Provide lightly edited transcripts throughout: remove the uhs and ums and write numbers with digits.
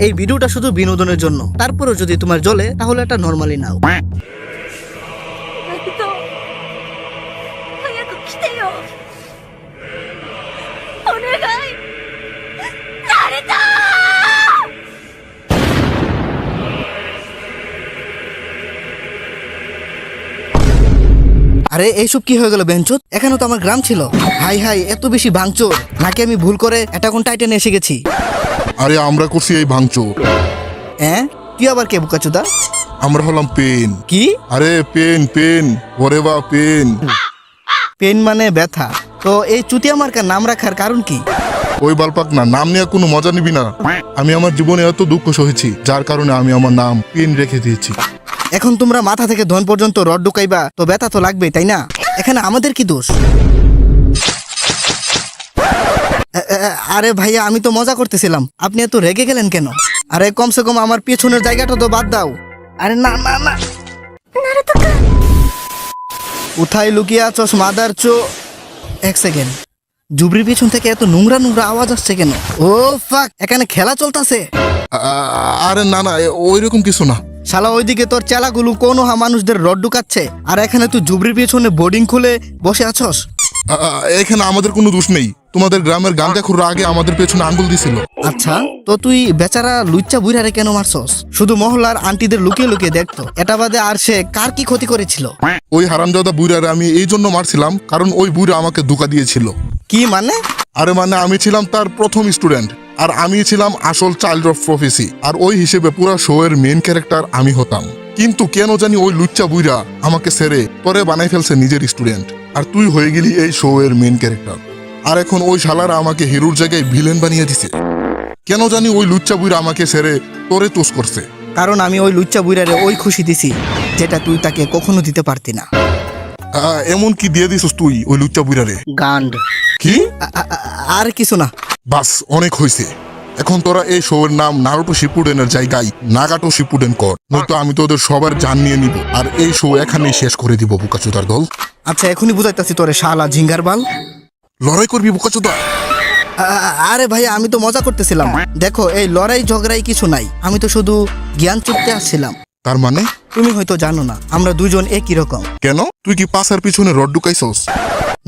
এই ভিডিওটা শুধু বিনোদনের জন্য, তারপরেও যদি তোমার জ্বলে তাহলে এটা নরমালি নাও। ナルト早く来てよお願いナルト আরে এইসব কি হয়ে গেল বেঞ্চত? এখানে তো আমার গ্রাম ছিল। হাই হাই, এত বেশি ভাঙচুর নাকি আমি ভুল করে অ্যাটাক অন টাইটানে এসে গেছি? আরে আমরা করছি এই ভাঙচুর। হ্যাঁ, তুই আবার কে বুকাচুদা? আমরা হলাম পেন। কি আরে পেন পেন, ওরে বা পেন। পেন মানে ব্যথা? তো এই চুতিয়া মার্কার নাম রাখার কারণ কি? ওই বালপাক না, নাম নিয়ে কোনো মজা নিবি না। আমি আমার জীবনে এত দুঃখ সহেছি, যার কারণে আমি আমার নাম পেন রেখে দিয়েছি। এখন তোমরা মাথা থেকে ধন পর্যন্ত রড ঢুকাইবা, তো ব্যথা তো লাগবে, তাই না? এখানে আমাদের কি দোষ? আরে ভাইয়া, আমি তো মজা করতেছিলাম, আপনি এত রেগে গেলেন কেন? আরে কমসে কম আমার পেছনের জায়গাটা তো বাদ দাও। আরে না না না, ナルトくん কোথায় লুকিয়ে আছোস মাদার চো? এক সেকেন্ড, জুবরির পিছন থেকে এত নোংরা নোংরা আওয়াজ আসছে কেন? ও ফাক, এখানে খেলা চলতেছে। আরে না না, ওইরকম কিছু না। শালা ওইদিকে তোর চেলাগুলো কোনো মানুষদের রড ঢুকাচ্ছে, আর এখানে তুই জুবরির পিছনে বোর্ডিং খুলে বসে আছস। এখানে আমাদের কোনো দোষ নেই। তোমাদের গ্রামের গাঁজাখুররা আগে আমাদের পেছনে আঙ্গুল দিছিল। আচ্ছা, তো তুই বেচারা লুচ্চা বুইরারে কেন মারছস? শুধু মহল্লার আন্টিদের লুকিয়ে লুকিয়ে দেখতো, এটা বাদে আর সে কার কি ক্ষতি করেছিল? ওই হারামজাদা বুইরারে আমি এই জন্য মারছিলাম কারণ ওই বুইরা আমাকে ধোঁকা দিয়েছিল। কি মানে? আরে মানে আমি ছিলাম তার প্রথম স্টুডেন্ট, আর আমি ছিলাম আসল চাইল্ড অফ প্রফেসি, আর ওই হিসেবে পুরো শো এর মেইন ক্যারেক্টার আমি হতাম। কিন্তু কেন জানি ওই লুচ্চা বুইরা আমাকে ছেড়ে পরে বানাই ফেলছে নিজের স্টুডেন্ট, আর তুই হয়ে গেলি এই শো এর মেইন ক্যারেক্টার। আর এখন ওই শালারা আমাকে হিরোর জায়গায় ভিলেন বানিয়ে দিছে। কেন জানি ওই লুচ্চা বুইরা আমাকে ছেড়ে তোরে তোষ করছে। কারণ আমি ওই লুচ্চা বুইরারে ওই খুশি দিছি যেটা তুই তাকে কখনো দিতে পারতি না। এমন কি দিয়ে দিছিস তুই ওই লুচ্চা বুইরারে? গান্ড। কি? আর কিছু না। বাস, অনেক হয়েছে। এখন তোরা এই শো এর নাম নারুটো শিপুডেনের জায়গায় নাগাটো শিপুডেন কর, নয়তো আমি তোদের সবার জান নিয়ে নিব, আর এই শো এখানেই শেষ করে দিব বুকাচোদার দল। আচ্ছা, এখনই বুঝাইতাছি তোরে শালা জিঙ্গার বাল। লড়াই করবি বুকাচোদা? আরে ভাই, আমি তো মজা করতেছিলাম। দেখো, এই লড়াই ঝগড়াই কিছু নাই, আমি তো শুধু জ্ঞান চুপতে আসছিলাম। তার মানে? তুমি হয়তো জানো না, আমরা দুজন একই রকম। কেন, তুই কি পাশার পিছনে রড ঢুকাইছস?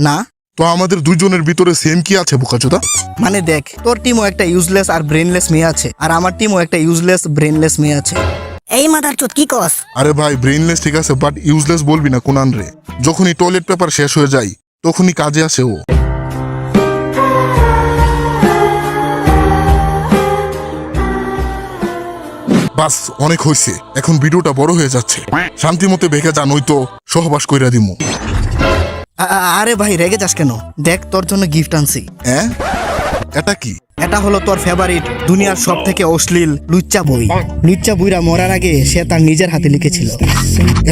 না তো আমাদের দুজনের ভিতরে সেম কি আছে বুকাচোদা? মানে দেখ, তোর টিমও একটা ইউজলেস আর ব্রেনলেস মেয়ে আছে, আর আমার টিমও একটা ইউজলেস ব্রেনলেস মেয়ে আছে। এই মাদারচোদ কি কস? আরে ভাই, ব্রেইনলেস ঠিক আছে, বাট ইউজলেস বলবি না কোনান রে। যখনই টয়লেট পেপার শেষ হয়ে যায় তখনই কাজে আসে ও। বাস, অনেক হয়েছে, এখন ভিডিওটা বড় হয়ে যাচ্ছে। শান্তি মতে ভেগে যা, নয়তো সহবাস কইরা দিমু। আরে ভাই, রেগে যাস কেন? দেখ, তোর জন্য গিফট আনছি। হ্যাঁ, এটা কি? এটা হলো তোর ফেভারিট দুনিয়ার সব থেকে অশ্লীল লুচ্চা বই। লুচ্চা বুইরা মরার আগে সে তার নিজের হাতে লিখেছিল।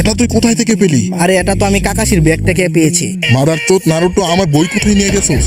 এটা তুই কোথায় থেকে পেলি? আরে এটা তো আমি কাকাশির ব্যাগ থেকে পেয়েছি। মাদার চোদ নারুটো, আমার বই কোথায় নিয়ে গেছিস?